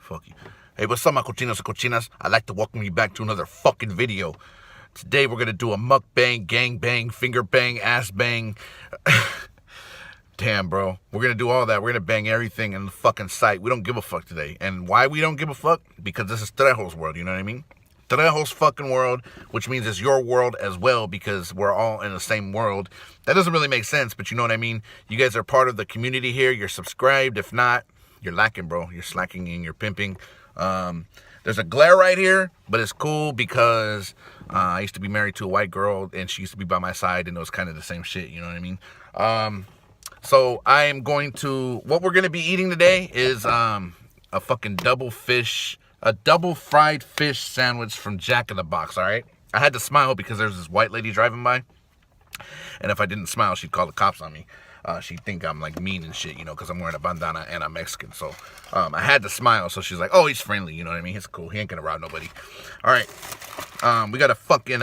Fuck you. Hey, what's up, my cochinos and cochinas? I'd like to welcome you back to another fucking video. Today we're gonna do a mukbang, gangbang, finger bang, ass bang. Damn, bro. We're gonna do all that. We're gonna bang everything in the fucking sight. We don't give a fuck today. And why we don't give a fuck? Because this is Trejo's world, you know what I mean? Trejo's fucking world, which means it's your world as well because we're all in the same world. That doesn't really make sense, but you know what I mean? You guys are part of the community here. You're subscribed. If not, you're lacking, bro. You're slacking and you're pimping. There's a glare right here, but it's cool because I used to be married to a white girl and she used to be by my side and it was kind of the same shit, you know what I mean? So I am going to, what we're going to be eating today is a fucking double fried fish sandwich from Jack in the Box, all right? I had to smile because there's this white lady driving by, and if I didn't smile, she'd call the cops on me. She'd think I'm like mean and shit, you know, because I'm wearing a bandana and I'm Mexican. So I had to smile. So she's like, oh, he's friendly, you know what I mean? He's cool. He ain't gonna rob nobody. All right. We got a fucking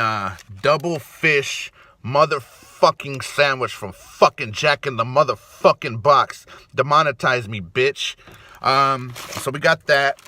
double fish motherfucking sandwich from fucking Jack in the motherfucking Box. Demonetize me, bitch. So we got that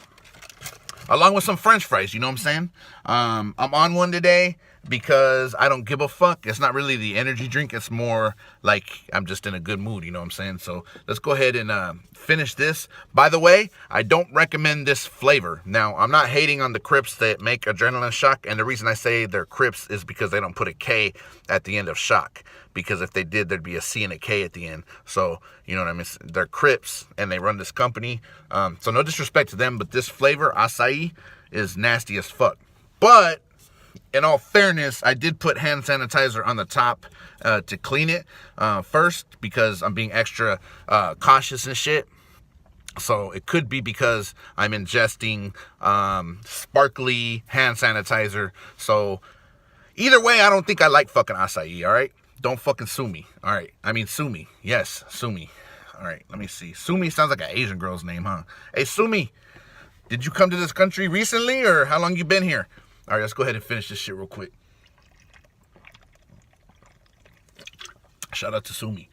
along with some french fries, you know what I'm saying? I'm on one today because I don't give a fuck. It's not really the energy drink. It's more like I'm just in a good mood, you know what I'm saying? So let's go ahead and finish this. By the way, I don't recommend this flavor. Now, I'm not hating on the Crips that make Adrenaline Shock, and the reason I say they're Crips is because they don't put a K at the end of Shock. Because if they did, there'd be a C and a K at the end. So, you know what I mean? They're Crips, and they run this company. So no disrespect to them, but this flavor, acai, is nasty as fuck. But in all fairness, I did put hand sanitizer on the top to clean it first because I'm being extra cautious and shit. So it could be because I'm ingesting sparkly hand sanitizer. So either way, I don't think I like fucking acai, all right? Don't fucking sue me, all right? I mean, sue me. Yes, sue me. All right, let me see. Sumi sounds like an Asian girl's name, huh? Hey, Sumi, did you come to this country recently or how long you been here? All right, let's go ahead and finish this shit real quick. Shout out to Sumi.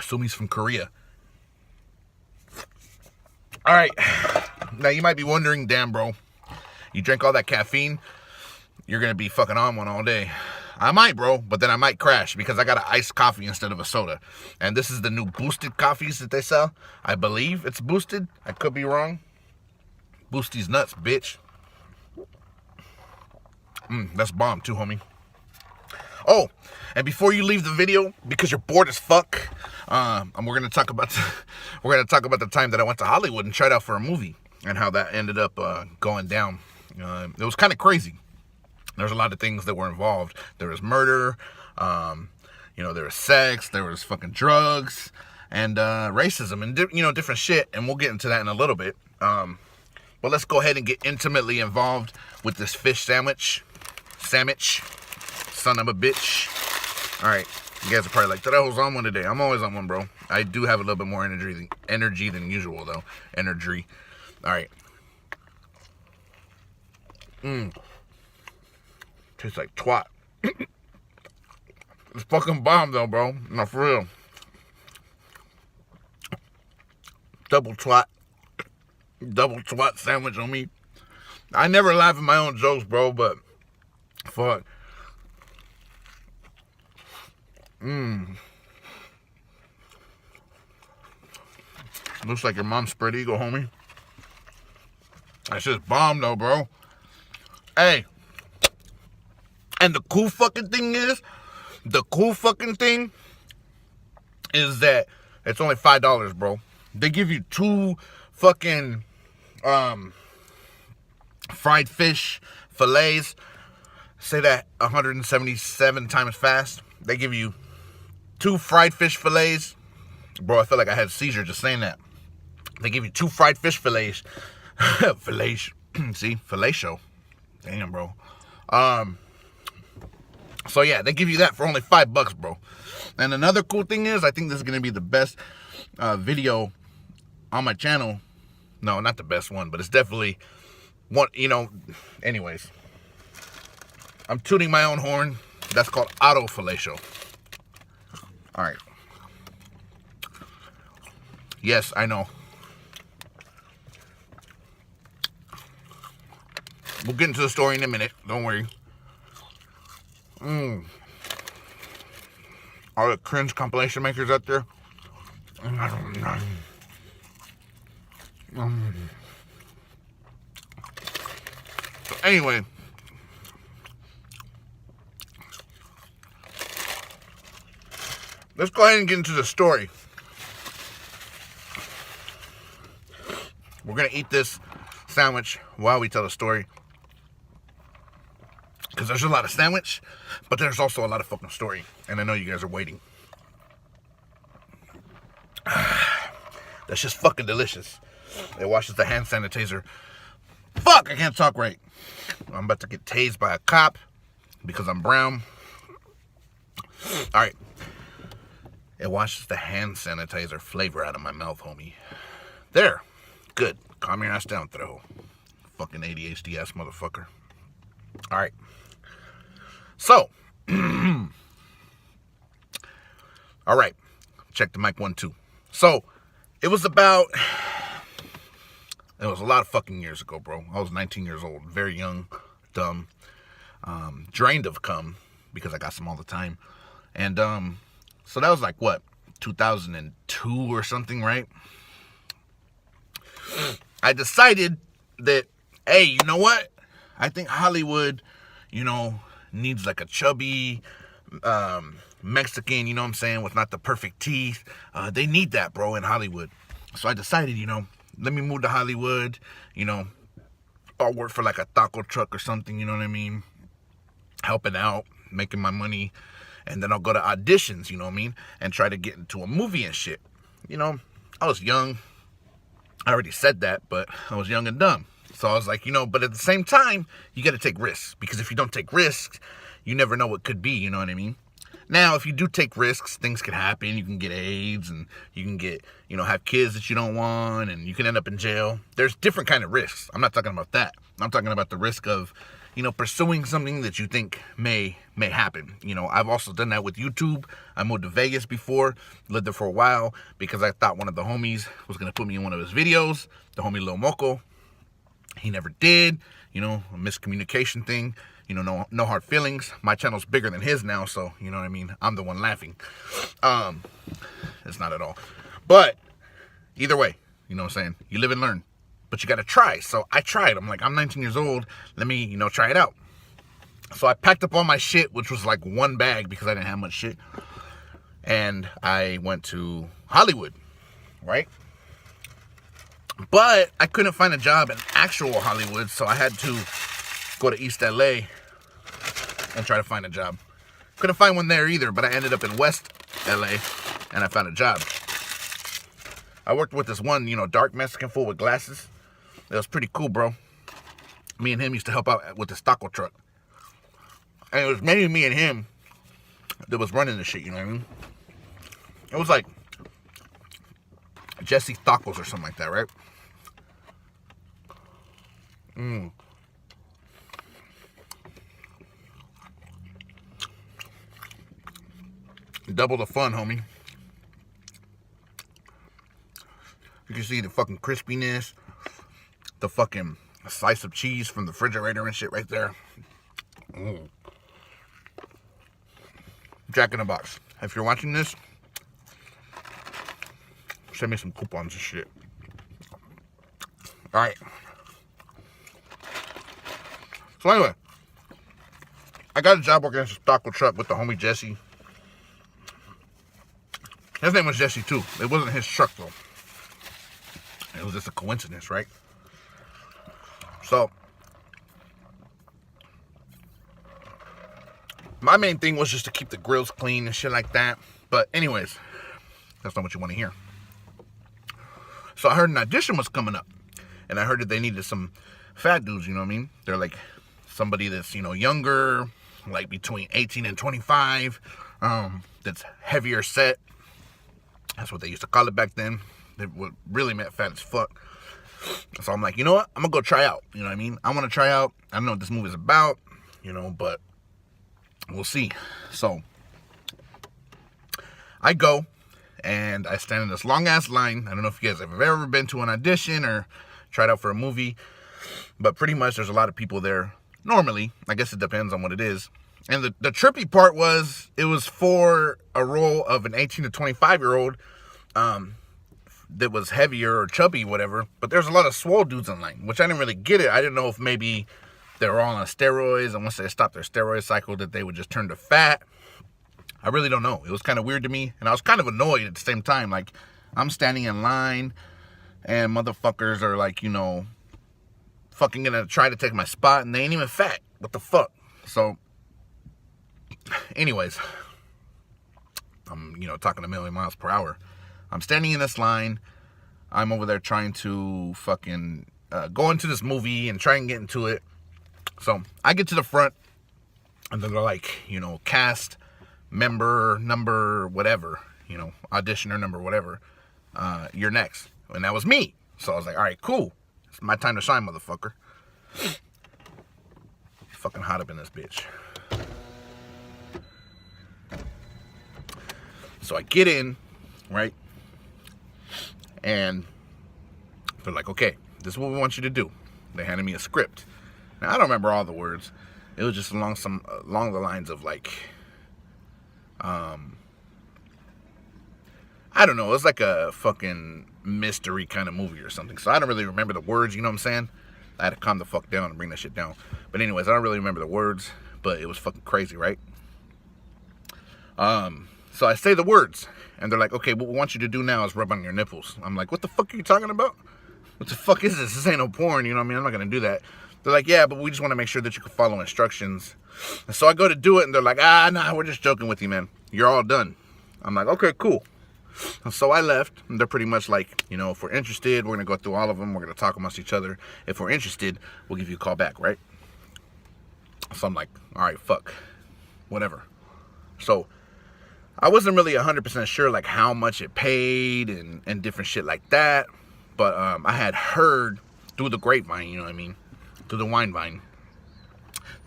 Sumi's from Korea. All right. Now, you might be wondering, damn, bro, you drank all that caffeine, you're going to be fucking on one all day. I might, bro, but then I might crash because I got an iced coffee instead of a soda. And this is the new boosted coffees that they sell. I believe it's boosted. I could be wrong. Boosties nuts, bitch. That's bomb too, homie. Oh, and before you leave the video, because you're bored as fuck, we're gonna talk about the time that I went to Hollywood and tried out for a movie and how that ended up going down. It was kind of crazy. There's a lot of things that were involved. There was murder, there was sex, there was fucking drugs, and racism, and different shit. And we'll get into that in a little bit. But let's go ahead and get intimately involved with this fish sandwich. Son of a bitch. All right, you guys are probably like, Trejo's on one today. I'm always on one, bro. I do have a little bit more energy than usual, though. Energy. All right. Tastes like twat. It's fucking bomb, though, bro. No, for real. Double twat sandwich on me. I never laugh at my own jokes, bro, but fuck. Looks like your mom's spread eagle, homie. That's just bomb, though, bro. Hey. And the cool fucking thing is that it's only $5, bro. They give you 2 fucking fried fish fillets. Say that 177 times fast. They give you 2 fried fish fillets. Bro, I feel like I had a seizure just saying that. They give you 2 fried fish fillets. Fillets. See? Fillet show. Damn, bro. So yeah, they give you that for only $5, bro. And another cool thing is, I think this is going to be the best video on my channel. No, not the best one, but it's definitely one, anyways. I'm tooting my own horn. That's called autofellatio. All right. Yes, I know. We'll get into the story in a minute. Don't worry. All the cringe compilation makers out there. So anyway, let's go ahead and get into the story. We're going to eat this sandwich while we tell the story. Because there's a lot of sandwich, but there's also a lot of fucking story. And I know you guys are waiting. That's just fucking delicious. It washes the hand sanitizer. Fuck, I can't talk right. I'm about to get tased by a cop because I'm brown. Alright. It washes the hand sanitizer flavor out of my mouth, homie. There. Good. Calm your ass down, Trejo. Fucking ADHD ass motherfucker. Alright. So. Alright. Check the mic 1, 2. So, it was a lot of fucking years ago, bro. I was 19 years old. Very young. Dumb. Drained of cum. Because I got some all the time. And, so that was like, what? 2002 or something, right? I decided that, hey, you know what? I think Hollywood, needs like a chubby Mexican, you know what I'm saying, with not the perfect teeth. They need that, bro, in Hollywood. So I decided, let me move to Hollywood, I'll work for like a taco truck or something, you know what I mean? Helping out, making my money. And then I'll go to auditions, you know what I mean? And try to get into a movie and shit. I was young. I already said that, but I was young and dumb. So I was like, but at the same time, you got to take risks. Because if you don't take risks, you never know what could be, you know what I mean? Now, if you do take risks, things can happen. You can get AIDS and you can get, have kids that you don't want and you can end up in jail. There's different kind of risks. I'm not talking about that. I'm talking about the risk of, pursuing something that you think may happen. I've also done that with YouTube. I moved to Vegas before, lived there for a while because I thought one of the homies was going to put me in one of his videos, the homie Lil Moco. He never did, a miscommunication thing, no hard feelings. My channel's bigger than his now, so, you know what I mean? I'm the one laughing. It's not at all. But either way, you know what I'm saying? You live and learn. But you got to try. So I tried. I'm like, I'm 19 years old. Let me, try it out. So I packed up all my shit, which was like one bag because I didn't have much shit. And I went to Hollywood, right? But I couldn't find a job in actual Hollywood, so I had to go to East LA and try to find a job. Couldn't find one there either, but I ended up in West LA and I found a job. I worked with this one, dark Mexican fool with glasses. It was pretty cool, bro. Me and him used to help out with this taco truck. And it was mainly me and him that was running the shit, you know what I mean? It was like Jesse Tacos or something like that, right? Double the fun, homie. You can see the fucking crispiness, the fucking slice of cheese from the refrigerator and shit right there. Jack in the Box. If you're watching this, send me some coupons and shit. Alright. So anyway, I got a job working at this taco truck with the homie Jesse. His name was Jesse too. It wasn't his truck though. It was just a coincidence, right? So, my main thing was just to keep the grills clean and shit like that. But anyways, that's not what you want to hear. So I heard an audition was coming up. And I heard that they needed some fat dudes, you know what I mean? They're like somebody that's, younger, like between 18 and 25, that's heavier set. That's what they used to call it back then. They really meant fat as fuck. So I'm like, you know what? I'm going to go try out. You know what I mean? I want to try out. I don't know what this movie's about, but we'll see. So I go, and I stand in this long-ass line. I don't know if you guys have ever been to an audition or tried out for a movie, but pretty much there's a lot of people there. Normally, I guess it depends on what it is. And the trippy part was, it was for a role of an 18 to 25-year-old that was heavier or chubby, whatever. But there's a lot of swole dudes in line, which I didn't really get it. I didn't know if maybe they were all on steroids, and once they stopped their steroid cycle, that they would just turn to fat. I really don't know. It was kind of weird to me, and I was kind of annoyed at the same time. Like, I'm standing in line, and motherfuckers are like, you know, fucking gonna try to take my spot, and they ain't even fat. What the fuck? So, anyways, I'm, you know, talking a million miles per hour. I'm standing in this line. I'm over there trying to fucking go into this movie and try and get into it. So, I get to the front, and then they're like, you know, cast member number whatever, you know, auditioner number whatever, you're next. And that was me. So I was like, all right, cool, it's my time to shine, motherfucker. Fucking hot up in this bitch. So I get in, right, and they're like, okay, this is what we want you to do. They handed me a script. Now, I don't remember all the words. It was just along the lines of like, I don't know, it was like a fucking mystery kind of movie or something. So I don't really remember the words, you know what I'm saying? I had to calm the fuck down and bring that shit down. But anyways, I don't really remember the words, but it was fucking crazy, right? So I say the words, and they're like, okay, what we want you to do now is rub on your nipples. I'm like, what the fuck are you talking about? What the fuck is this? This ain't no porn, you know what I mean? I'm not gonna do that. They're like, yeah, but we just want to make sure that you can follow instructions. And so I go to do it, and they're like, nah, we're just joking with you, man. You're all done. I'm like, okay, cool. And so I left, and they're pretty much like, you know, if we're interested, we're going to go through all of them. We're going to talk amongst each other. If we're interested, we'll give you a call back, right? So I'm like, all right, fuck. Whatever. So I wasn't really 100% sure, like, how much it paid and different shit like that. But I had heard through the grapevine, you know what I mean? Through the wine vine,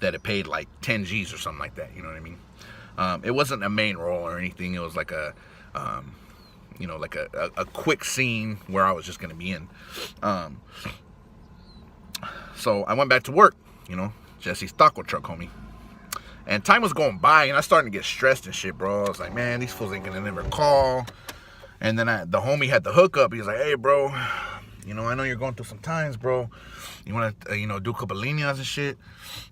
that it paid like 10 G's or something like that, you know what I mean? It wasn't a main role or anything. It was like a, you know, like a quick scene where I was just going to be in. So I went back to work, you know, Jesse's taco truck, homie. And time was going by, and I started to get stressed and shit, bro. I was like, man, these fools ain't going to never call. And then the homie had the hookup. He was like, hey, bro, you know, I know you're going through some times, bro. You want to, you know, do a couple líneas and shit.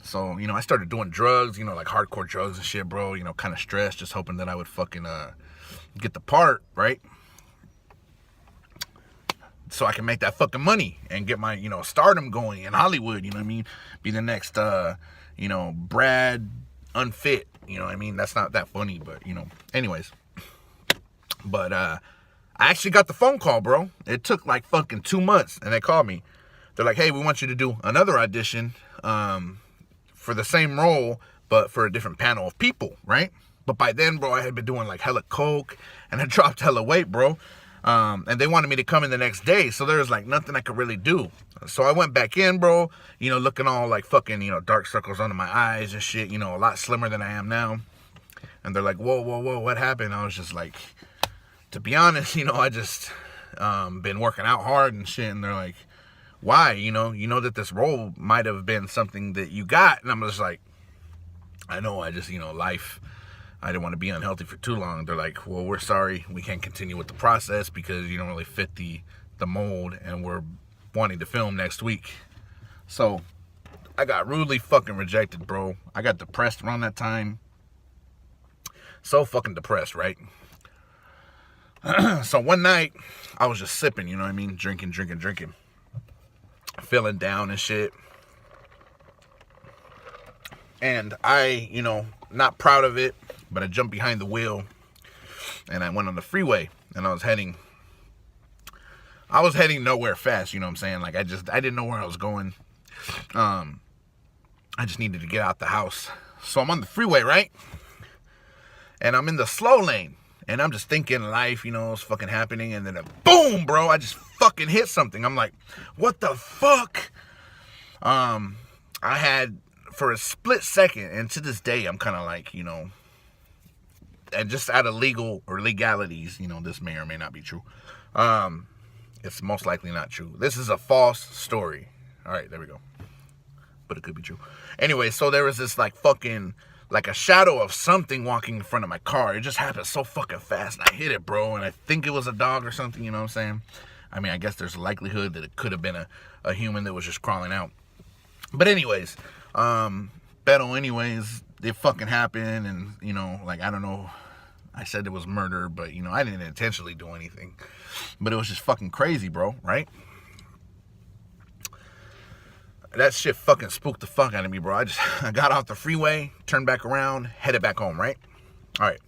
So, you know, I started doing drugs, you know, like hardcore drugs and shit, bro. You know, kind of stressed, just hoping that I would fucking get the part, right? So I can make that fucking money and get my, you know, stardom going in Hollywood, you know what I mean? Be the next, you know, Brad Unfit, you know what I mean? That's not that funny, but, you know, anyways. But, I actually got the phone call, bro. It took like fucking 2 months, and they called me. They're like, hey, we want you to do another audition for the same role, but for a different panel of people, right? But by then, bro, I had been doing like hella coke, and I dropped hella weight, bro. And they wanted me to come in the next day, so there was like nothing I could really do. So I went back in, bro, you know, looking all like fucking, you know, dark circles under my eyes and shit, you know, a lot slimmer than I am now. And they're like, whoa, what happened? I was just like, to be honest, you know, I just been working out hard and shit. And they're like, why? You know that this role might have been something that you got. And I'm just like, I know, I just, you know, life, I didn't want to be unhealthy for too long. They're like, well, we're sorry, we can't continue with the process because you don't really fit the mold, and we're wanting to film next week. So I got rudely fucking rejected, bro. I got depressed around that time. So fucking depressed, right? So one night, I was just sipping, you know what I mean? Drinking. Feeling down and shit. And I, you know, not proud of it, but I jumped behind the wheel, and I went on the freeway, and I was heading nowhere fast, you know what I'm saying? Like, I didn't know where I was going. I just needed to get out the house. So I'm on the freeway, right? And I'm in the slow lane. And I'm just thinking life, you know, is fucking happening. And then boom, bro, I just fucking hit something. I'm like, what the fuck? I had, for a split second, and to this day, I'm kind of like, you know, and just out of legal or legalities, you know, this may or may not be true. It's most likely not true. This is a false story. All right, there we go. But it could be true. Anyway, so there was this like fucking, like a shadow of something walking in front of my car. It just happened so fucking fast. And I hit it, bro. And I think it was a dog or something, you know what I'm saying? I mean, I guess there's a likelihood that it could have been a human that was just crawling out. But anyways, Beto, anyways, it fucking happened. And, you know, like, I don't know. I said it was murder, but, you know, I didn't intentionally do anything. But it was just fucking crazy, bro, right? That shit fucking spooked the fuck out of me, bro. I got off the freeway, turned back around, headed back home, right? All right.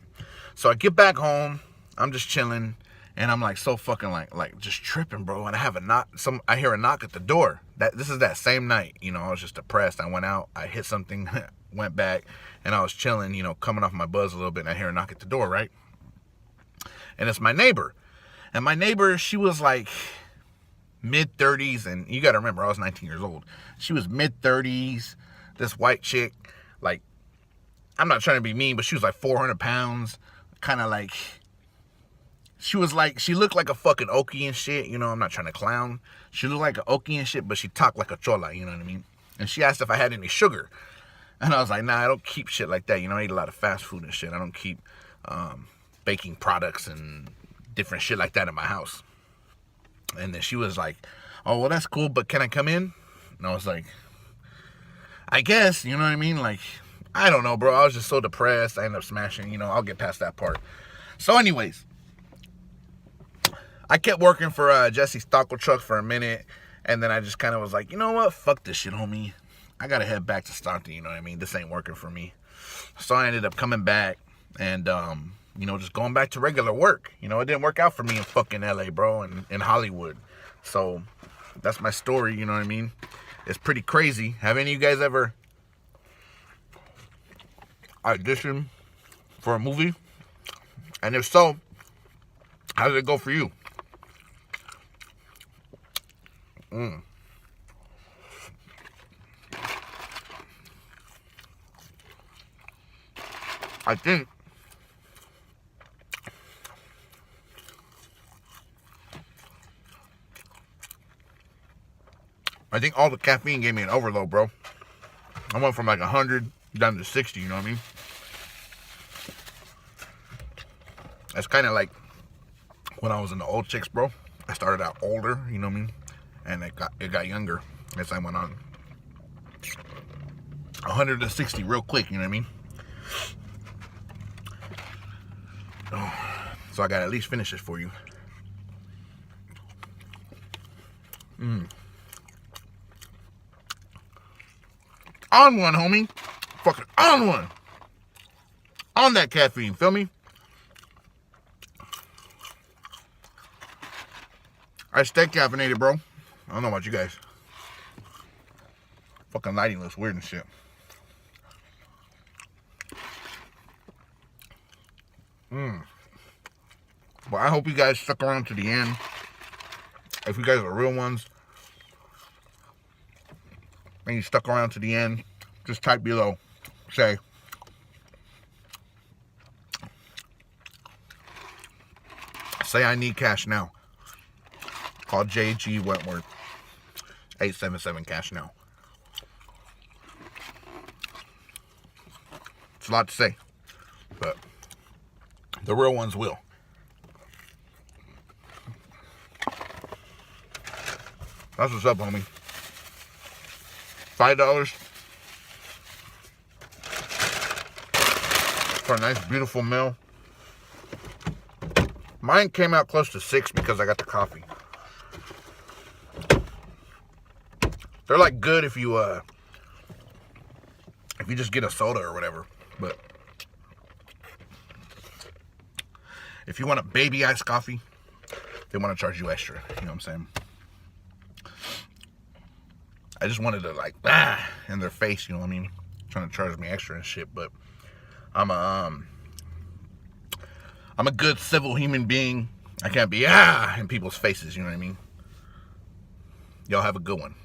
So I get back home, I'm just chilling, and I'm like so fucking like just tripping, bro. And I have a knock. I hear a knock at the door. This is that same night, you know. I was just depressed. I went out, I hit something, went back, and I was chilling, you know, coming off my buzz a little bit. And I hear a knock at the door, right? And it's my neighbor. And my neighbor, she was like mid-30s, and you gotta remember, I was 19 years old. She was mid-30s, this white chick, like, I'm not trying to be mean, but she was like 400 pounds, kind of like, she looked like a fucking Okie and shit, you know, I'm not trying to clown. She looked like an Okie and shit, but she talked like a chola, you know what I mean? And she asked if I had any sugar. And I was like, nah, I don't keep shit like that, you know, I eat a lot of fast food and shit. I don't keep baking products and different shit like that in my house. And then she was like, oh, well, that's cool, but can I come in? And I was like, I guess, you know what I mean? Like, I don't know, bro. I was just so depressed. I ended up smashing, you know, I'll get past that part. So anyways, I kept working for Jesse's taco truck for a minute. And then I just kind of was like, you know what? Fuck this shit, homie. I got to head back to Stockton, you know what I mean? This ain't working for me. So I ended up coming back and, you know, just going back to regular work. You know, it didn't work out for me in fucking LA, bro, and in Hollywood. So that's my story, you know what I mean? It's pretty crazy. Have any of you guys ever auditioned for a movie? And if so, how did it go for you? I think all the caffeine gave me an overload, bro. I went from like 100 down to 60, you know what I mean? That's kind of like when I was in the old chicks, bro. I started out older, you know what I mean? And it got younger as I went on. 100 to 60 real quick, you know what I mean? So I gotta at least finish this for you. On one, homie. Fucking on one. On that caffeine, feel me? I stay caffeinated, bro. I don't know about you guys. Fucking lighting looks weird and shit. Well, I hope you guys stuck around to the end. If you guys are real ones, and you stuck around to the end, just type below. Say, I need cash now. Call J.G. Wentworth. 877 cash now. It's a lot to say, but the real ones will. That's what's up, homie. $5 for a nice, beautiful meal. Mine came out close to $6 because I got the coffee. They're like good if you just get a soda or whatever. But if you want a baby iced coffee, they want to charge you extra. You know what I'm saying? I just wanted to like in their face, you know what I mean? Trying to charge me extra and shit, but I'm a good civil human being. I can't be in people's faces, you know what I mean? Y'all have a good one.